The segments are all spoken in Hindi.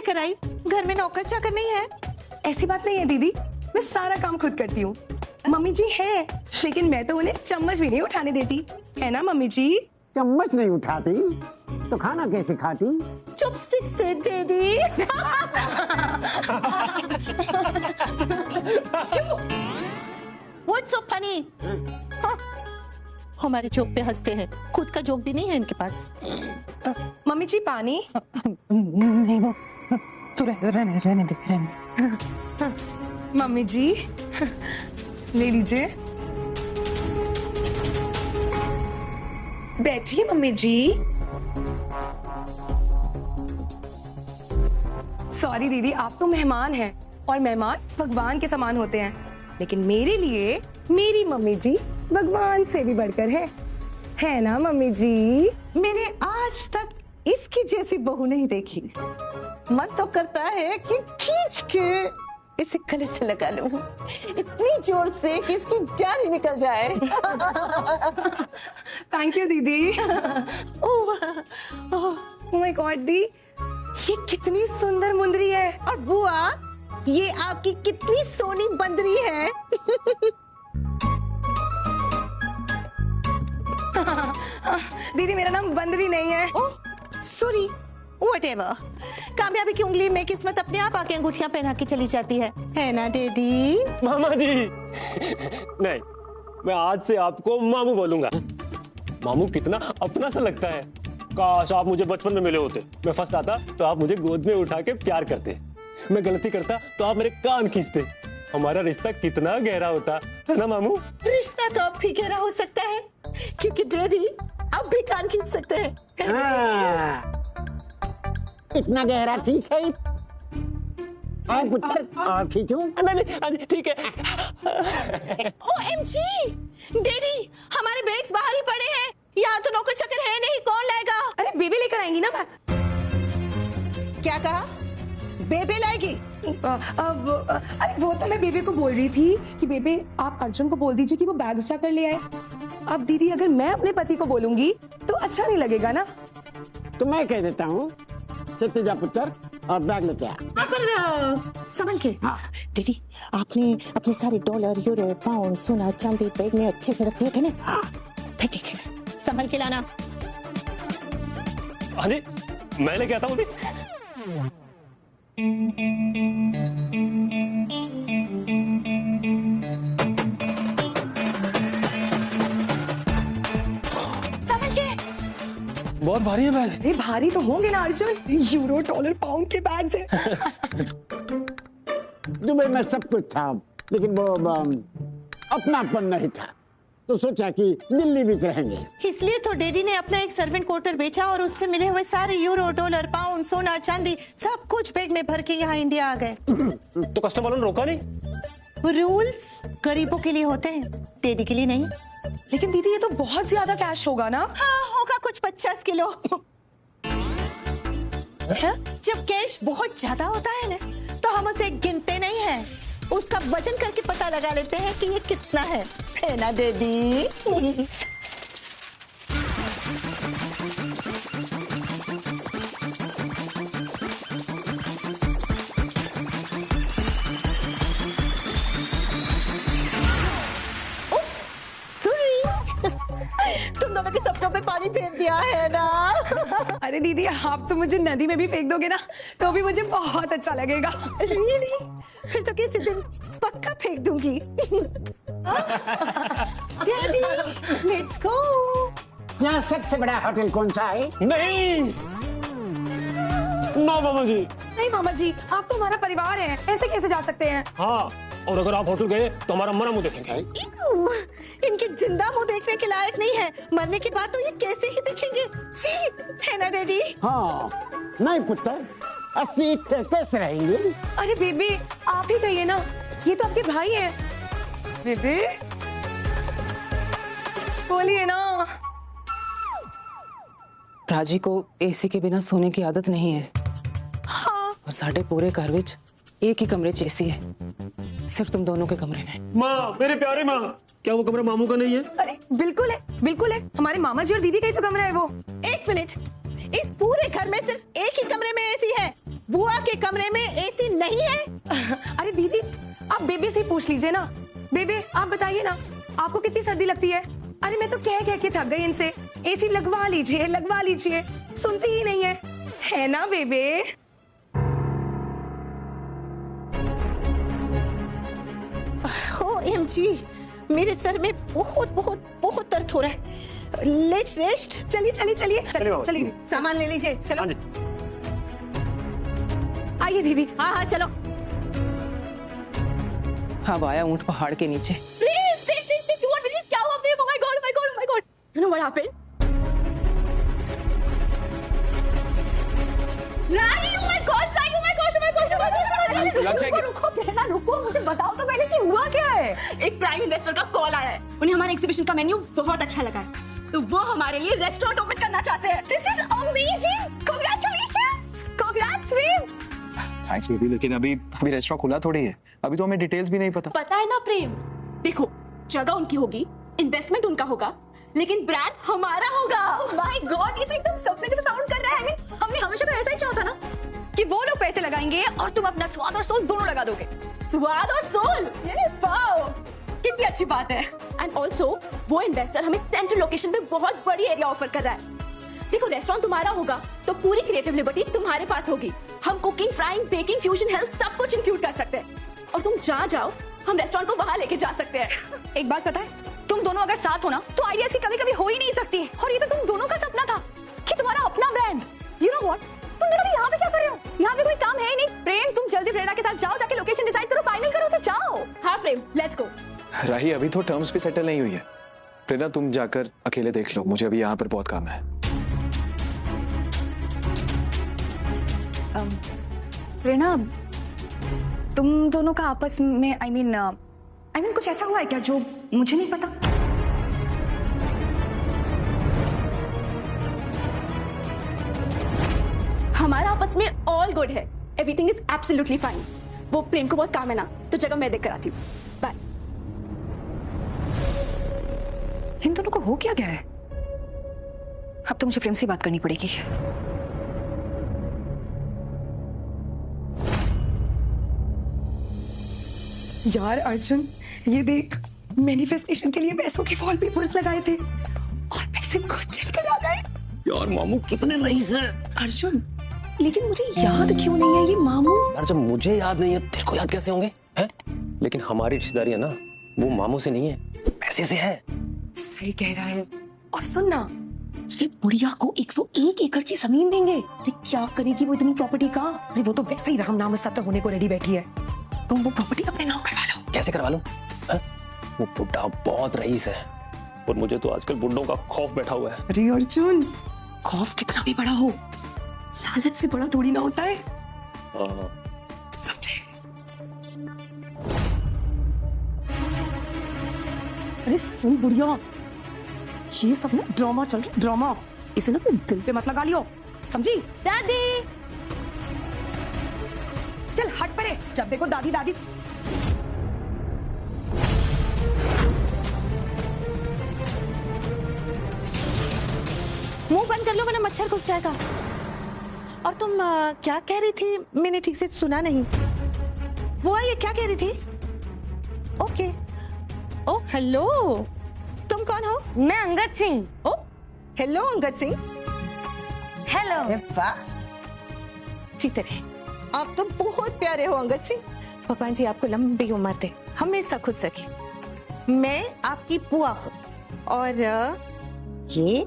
लेकर आई? घर में नौकर चाकर नहीं है? ऐसी बात नहीं है दीदी, मैं सारा काम खुद करती हूँ। मम्मी जी है, लेकिन मैं तो उन्हें चम्मच भी नहीं उठाने देती, है ना मम्मी जी? चम्मच नहीं उठाती तो खाना कैसे खाती? चॉपस्टिक से दीदी। What's so funny? हाँ, हमारे जोक पे हंसते हैं, खुद का जोक भी नहीं है इनके पास। मम्मी जी पानी? नहीं वो, तू रहने दे। मम्मी जी ले लीजिए। बैठिए मम्मी जी। सॉरी दीदी, आप तो मेहमान हैं और मेहमान भगवान के समान होते हैं, लेकिन मेरे लिए मेरी मम्मी जी भगवान से भी बढ़कर है ना मम्मी जी? मैंने आज तक इसकी जैसी बहू नहीं देखी। मन तो करता है कि खींच के इसे गले से लगा लूं, इतनी जोर से कि इसकी जान ही निकल जाए। थैंक यू दीदी। ओह माय गॉड दी, ये कितनी सुंदर मुंदरी है। और बुआ, ये आपकी कितनी सोनी बंदरी है। दीदी मेरा नाम बंदरी नहीं है। Oh sorry, whatever. कामयाबी की उंगली में किस्मत अपने आप आके अंगूठियां पहना के चली जाती है ना डैडी? मामा जी नहीं, मैं आज से आपको मामू बोलूंगा। मामू कितना अपना सा लगता है। काश आप मुझे बचपन में मिले होते। मैं फर्स्ट आता तो आप मुझे गोद में उठा के प्यार करते, मैं गलती करता तो आप मेरे कान खींचते। हमारा रिश्ता कितना गहरा होता है ना मामू? रिश्ता तो अब भी गहरा हो सकता है, क्योंकि डैडी अब भी कान खींच सकते हैं। इतना गहरा ठीक है। और पुत्र और खींचूं? नहीं ठीक है। ओएमजी डैडी, हमारे बैग्स बाहर ही पड़े हैं, यहाँ तो नौकर चाकर है नहीं, कौन लाएगा? अरे बेबी लेकर आएंगी ना बात। क्या कहा? बेबे लाएगी? अरे वो तो मैं बेबे को बोल रही थी कि बेबे आप अर्जुन को बोल दीजिए कि वो बैग जाकर ले आए। अब दीदी अगर मैं अपने पति को बोलूंगी तो अच्छा नहीं लगेगा ना। तो मैं कह देता हूँ, जा पुत्र और बैग लेके आ। पर संभल के। दीदी आपने अपने सारे डॉलर, यूरो, पाउंड, सोना, चांदी बैग में अच्छे से रख दिए थे ना? ठीक है, संभल के लाना। हाँ जी, मैं लेके आता हूँ। बहुत भारी है बैग। अरे भारी तो होंगे ना अर्जुन, यूरो, डॉलर, पाउंड के बैग्स हैं। दुबई में सब कुछ था, लेकिन वो अपनापन नहीं था, तो सोचा कि दिल्ली भी रहेंगे। इसलिए तो डैडी ने अपना एक सर्वेंट क्वार्टर बेचा और उससे मिले हुए सारे यूरो, डॉलर, पाउंड, सोना, चांदी सब कुछ बैग में भर के यहाँ इंडिया आ गए। तो कस्टम वालों ने रोका नहीं? रूल्स गरीबों के लिए होते हैं, डैडी के लिए नहीं। लेकिन दीदी ये तो बहुत ज्यादा कैश होगा ना? हाँ होगा, कुछ 50 किलो। जब कैश बहुत ज्यादा होता है ना, तो हम उसे गिनते नहीं हैं, उसका वजन करके पता लगा लेते हैं कि ये कितना है ना डैडी? तुम दोनों के सपनों पे पानी फेर दिया है ना? अरे दीदी आप तो मुझे नदी में भी फेंक दोगे ना तो भी मुझे बहुत अच्छा लगेगा। Really? फिर तो किसी दिन पक्का फेंक दूंगी। Daddy, let's go. यहाँ सबसे बड़ा होटल कौन सा है? नहीं ना मामा जी। नहीं मामा जी, आप तो हमारा परिवार हैं, ऐसे कैसे जा सकते हैं? हाँ, और अगर आप होटल गए तो हमारा मरा मुंह देखेंगे। इनके जिंदा मुंह देखने के लायक नहीं है, मरने के बाद तो ये कैसे ही दिखेंगे? है ना डैडी? हाँ नहीं पुत्र, असली कैसे रहेंगे? अरे बेबी आप ही कहिए ना, ये तो आपके भाई हैं। बेबी बोलिए ना। राजी को एसी के बिना सोने की आदत नहीं है। हाँ। और साढ़े पूरे घर विच एक ही कमरे च एसी है, सिर्फ तुम दोनों के कमरे में। माँ, मेरे प्यारे माँ, क्या वो कमरा मामू का नहीं है? अरे बिल्कुल है, बिल्कुल है, हमारे मामा जी और दीदी का ही तो कमरा है वो। एक मिनट, इस पूरे घर में सिर्फ एक ही कमरे में एसी है, बुआ के कमरे में एसी नहीं है? अरे दीदी, आप बेबे से ही पूछ लीजिए ना। बेबे आप बताइए ना, आपको कितनी सर्दी लगती है? अरे मैं तो कह के थक गई इनसे, एसी लगवा लीजिए लगवा लीजिए, सुनती ही नहीं है ना बेबे? OMG, मेरे सर में बहुत बहुत बहुत दर्द हो रहा है। Let's rest. चलिए चलिए चलिए बाबा। चलिए, सामान ले लीजिए, चलो। हाँ जी। आइए दीदी। हाँ हाँ चलो। अब आया ऊंट पहाड़ के नीचे। Please, you won't believe क्या हुआ प्रेम? Oh my God, oh my God, oh my God. You know what happened? Rani, oh my gosh, Rani, oh my gosh, oh my gosh, oh my gosh, oh my gosh. रुको प्रेरणा, रुको, मुझे बताओ तो पहले कि हुआ क्या है? एक प्राइम इन्वेस्टर का कॉल आया है। उन्हें हमारे एग्जीबिशन का मेन्यू बहुत अच्छा लगा है, तो वो हमारे लिए रेस्टोरेंट ओपन करना चाहते हैं। This is amazing. Congratulations. Congrats, Prem. Thanks baby, लेकिन अभी रेस्टोरेंट खुला थोड़ी है, अभी तो हमें डिटेल्स भी नहीं पता। पता है ना प्रेम, देखो जगह उनकी होगी, इन्वेस्टमेंट उनका होगा, लेकिन ब्रांड हमारा होगा। माय गॉड, ये तो एकदम सपने जैसा साउंड कर रहा है। हमने हमेशा तो ऐसा ही चाहा था ना कि वो लोग पैसे लगाएंगे और तुम अपना स्वाद और सोल दोनों लगा दोगे। स्वाद और सोल, ये वाओ, कितनी अच्छी बात है। एंड ऑल्सो वो इन्वेस्टर हमें सेंट्रल लोकेशन पे बहुत बड़ी एरिया ऑफर कर रहा है। देखो रेस्टोरेंट तुम्हारा होगा तो पूरी क्रिएटिव लिबर्टी तुम्हारे पास होगी। हम cooking, frying, baking, fusion, health सब कुछ इंक्लूड कर सकते हैं, और तुम जहाँ जाओ हम रेस्टोरेंट को वहां लेके जा सकते हैं। एक बात पता है, तुम दोनों अगर साथ हो ना तो आइडिया ऐसी कभी कभी हो ही नहीं सकती। और ये तो तुम दोनों का सपना था कि तुम्हारा अपना ब्रांड। यू नो व्हाट, तुम दोनों यहाँ पे क्या कर रहे हो? यहाँ पे कोई काम है ही नहीं। प्रेम, तुम जल्दी प्रेरणा के साथ जाओ, जाके लोकेशन डिसाइड करो, फाइनल करो तो जाओ। हाँ प्रेम, लेट्स गो। राही, अभी तो टर्म्स पे सेटल नहीं हुई है। प्रेरणा तुम जाकर अकेले देख लो, मुझे अभी यहाँ पर बहुत काम है। प्रेरणा, तुम दोनों का आपस में आई मीन कुछ ऐसा हुआ है क्या जो मुझे नहीं पता? हमारा आपस में ऑल गुड है, एवरीथिंग इज एब्सोल्युटली फाइन। वो प्रेम को बहुत काम है ना, तो जगह मैं देख कर आती हूँ। बाय। इन दोनों को हो क्या गया है? अब तो मुझे प्रेम से बात करनी पड़ेगी। यार अर्जुन, ये देख, मैनिफेस्टेशन के लिए पैसों के वॉलपेपर्स लगाए थे और पैसे खुद चलकर आ गए। यार मामू कितने रईस हैं। अर्जुन, लेकिन मुझे याद क्यों नहीं है ये मामू? यार जब मुझे याद नहीं है तेरे को याद कैसे होंगे? हैं? लेकिन हमारी रिश्तेदारी है ना, वो मामू से नहीं है, पैसे से है। सही कह रहा है। और सुन ना, ये बुढ़िया को 101 एकड़ की जमीन देंगे। अरे क्या करेगी वो इतनी प्रॉपर्टी का? अरे वो तो वैसे ही राम नाम सत्य होने को रेडी बैठी है, तुम वो प्रॉपर्टी अपने नाम करवा लो। कैसे करवा लूं? वो बुड्ढा बहुत रईस है और मुझे तो आजकल बुड्ढों का खौफ बैठा हुआ है। अरे अर्जुन, खौफ कितना भी बड़ा हो, लालच से बड़ा थोड़ी ना होता है, समझे? अरे सुन बुढ़िया, ये सब ना ड्रामा चल रहा है, ड्रामा। इसे ना अपने दिल पे मत लगा लियो, समझी? दादी, चल हट परे, जब देखो दादी दादी। मुंह बंद कर लो वरना मच्छर घुस जाएगा। और तुम क्या कह रही थी? मैंने ठीक से सुना नहीं। वो ये क्या कह रही थी? ओके। ओ हेलो, तुम कौन हो? मैं अंगद सिंह। ओ हेलो अंगद सिंह। हेलो। अरे वाह, जीते रहे। आप तो बहुत प्यारे हो अंगद सिंह। भगवान जी आपको लंबी उम्र दे, हमेशा खुश रखे। मैं आपकी बुआ हूँ और ये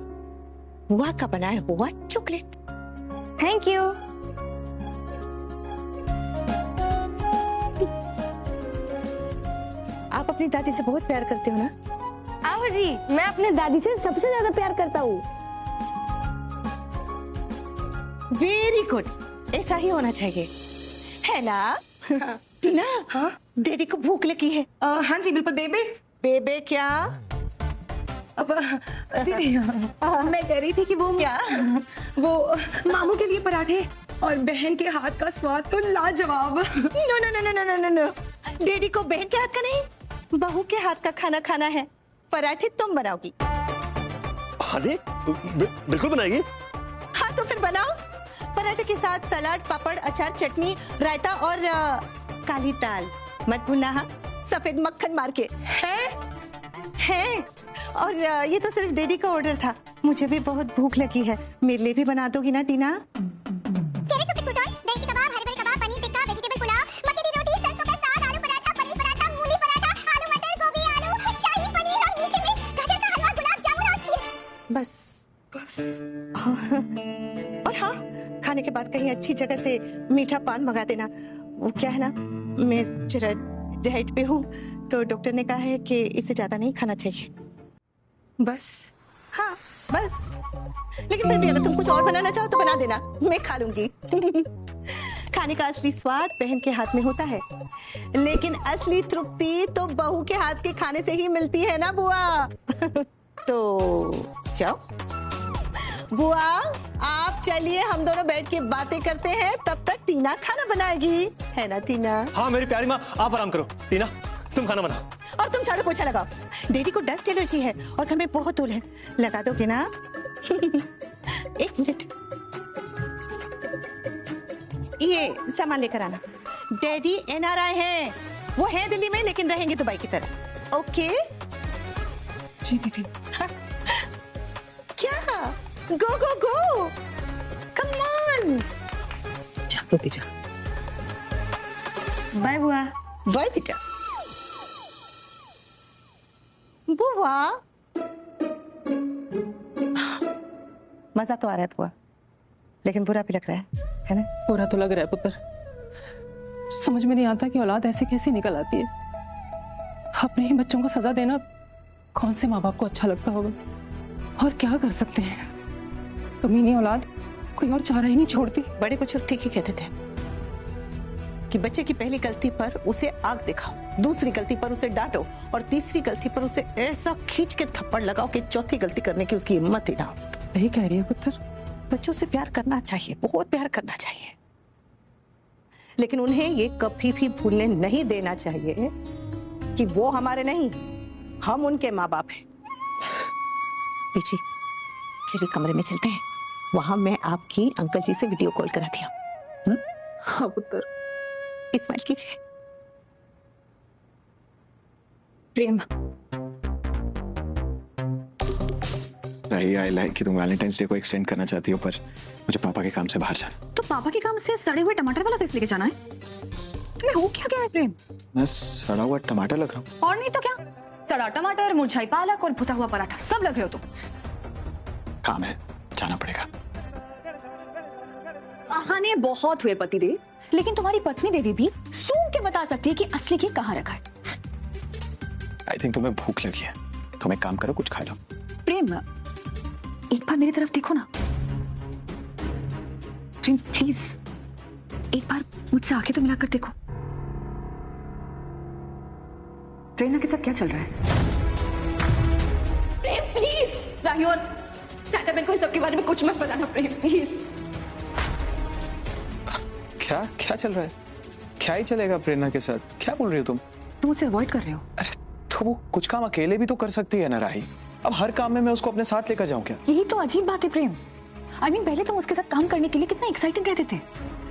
बुआ का बनाया हुआ चॉकलेट। Thank you. आप अपनी दादी से बहुत प्यार करते हो ना? आओ जी, मैं अपने दादी से सबसे ज्यादा प्यार करता हूँ। वेरी गुड, ऐसा ही होना चाहिए, है ना? टीना, हाँ? डैडी को भूख लगी है। हाँ जी बिल्कुल। बेबे बेबे क्या? अब दीदी, मैं कह रही थी कि वो क्या? वो मामू के लिए पराठे और बहन के हाथ का स्वाद तो लाजवाब। No no no no no no no, daddy को बहन के हाथ का नहीं, बहू के हाथ का खाना खाना है। पराठे तुम बनाओगी? हाँ जी, बिल्कुल बनाएगी। हाँ तो फिर बनाओ। पराठे के साथ सलाद, पापड़, अचार, चटनी, रायता और काली दाल। मत भूलना हाँ, सफेद मक्खन मार के। है। और ये तो सिर्फ डैडी का ऑर्डर था। मुझे भी बहुत भूख लगी है, मेरे लिए भी बना दोगी ना टीना? बस और हाँ, खाने के बाद कहीं अच्छी जगह से मीठा पान मंगा देना। वो क्या है ना, मैं जरा डाइट पे हूँ, तो डॉक्टर ने कहा है कि इससे ज्यादा नहीं खाना चाहिए। बस हाँ बस। लेकिन फिर भी अगर तुम कुछ और बनाना चाहो तो बना देना, मैं खा लूंगी। खाने का असली स्वाद बहन के हाथ में होता है, लेकिन असली तृप्ति तो बहू के हाथ के खाने से ही मिलती है ना बुआ। तो जाओ बुआ, आप चलिए, हम दोनों बैठ के बातें करते हैं, तब तक टीना खाना बनाएगी, है ना टीना? हाँ मेरी प्यारी माँ, आप आराम करो। टीना तुम खाना बनाओ। और तुम झाड़ू पोछा लगाओ। डैडी को डस्ट एलर्जी है और घर में बहुत धूल है, लगा दोगे ना? एक मिनट, ये सामान लेकर आना। डैडी NRI हैं, वो हैं दिल्ली में लेकिन रहेंगे दुबई की तरह। ओके जी दीदी। क्या? गो गो गो, कम ऑन। जा तो जा। बाय बुआ। बाय बेटा। बुआ, मजा तो आ रहा है बुआ, लेकिन बुरा भी लग रहा है ना? बुरा तो लग रहा है पुत्र, समझ में नहीं आता कि औलाद ऐसे कैसे निकल आती है। अपने ही बच्चों को सजा देना कौन से माँ बाप को अच्छा लगता होगा, और क्या कर सकते हैं, कमीनी औलाद कोई और चारा ही नहीं छोड़ती। बड़े बुजुर्ग ठीक ही कहते थे कि बच्चे की पहली गलती पर उसे आग दिखाओ, दूसरी गलती पर उसे डांटो, और तीसरी गलती पर उसे ऐसा खींच के थप्पड़ लगाओ कि चौथी गलती करने की उसकी हिम्मत ही ना हो। सही कह रही है पुत्र। बच्चों से प्यार करना चाहिए, बहुत प्यार करना चाहिए, लेकिन उन्हें ये कभी भी भूलने नहीं देना चाहिए कि वो हमारे नहीं, हम उनके माँ बाप हैं। पीछे चलिए कमरे में चलते हैं, वहां मैं आपकी अंकल जी से वीडियो कॉल कराती हूँ। हाँ पुत्र। स्माइल कीजिए। प्रेम, आई लाइक कि तुम वैलेंटाइंस डे को एक्सटेंड करना चाहती हो, पर मुझे पापा के काम से बाहर जाना। तो पापा के काम से सड़े हुए टमाटर वाला फेस लेके जाना है? तुम्हें हो क्या गया है प्रेम? मैं सड़ा हुआ टमाटर लग रहा हूँ। और नहीं तो क्या, सड़ा टमाटर, मुरझाई पालक और भुसा हुआ पराठा सब लग रहे हो तुम। काम है, जाना पड़ेगा। बहाने बहुत हुए पति देव, लेकिन तुम्हारी पत्नी देवी भी सूंघ के बता सकती है कि असली घी कहाँ रखा है। आई थिंक तुम्हें भूख लगी है, तुम एक काम करो, कुछ खा लो। प्रेम, एक बार मेरी तरफ देखो ना। प्रेम प्लीज, एक बार मुझसे आंखें तो मिलाकर देखो। प्रेरणा के साथ क्या चल रहा है? प्रेम प्लीज, राहियोर स्टैंड को इन सब के बारे में कुछ मत बताना प्रेम प्लीज। क्या क्या चल रहा है? क्या ही चलेगा प्रेरणा के साथ? क्या बोल रही हो तुम? तुम उसे अवॉइड कर रहे हो? अरे तो वो कुछ काम अकेले भी तो कर सकती है ना राही। अब हर काम में मैं उसको अपने साथ लेकर जाऊं क्या? यही तो अजीब बात है प्रेम। I mean, पहले तुम उसके साथ काम करने के लिए कितना एक्साइटेड रहते थे,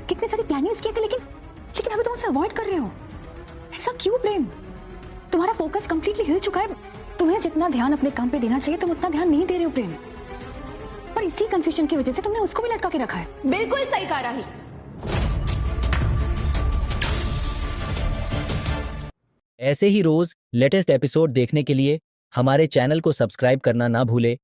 कितने सारी प्लानिंग्स किए थे, लेकिन अभी तुम उसे अवॉइड कर रहे हो। ऐसा क्यों प्रेम? तुम्हारा फोकस कंप्लीटली हिल चुका है। तुम्हें जितना ध्यान अपने काम पे देना चाहिए तुम उतना ध्यान नहीं दे रहे हो प्रेम, और इसी कंफ्यूजन की वजह से तुमने उसको भी लटका के रखा है। बिल्कुल सही कहा राही। ऐसे ही रोज लेटेस्ट एपिसोड देखने के लिए हमारे चैनल को सब्सक्राइब करना ना भूले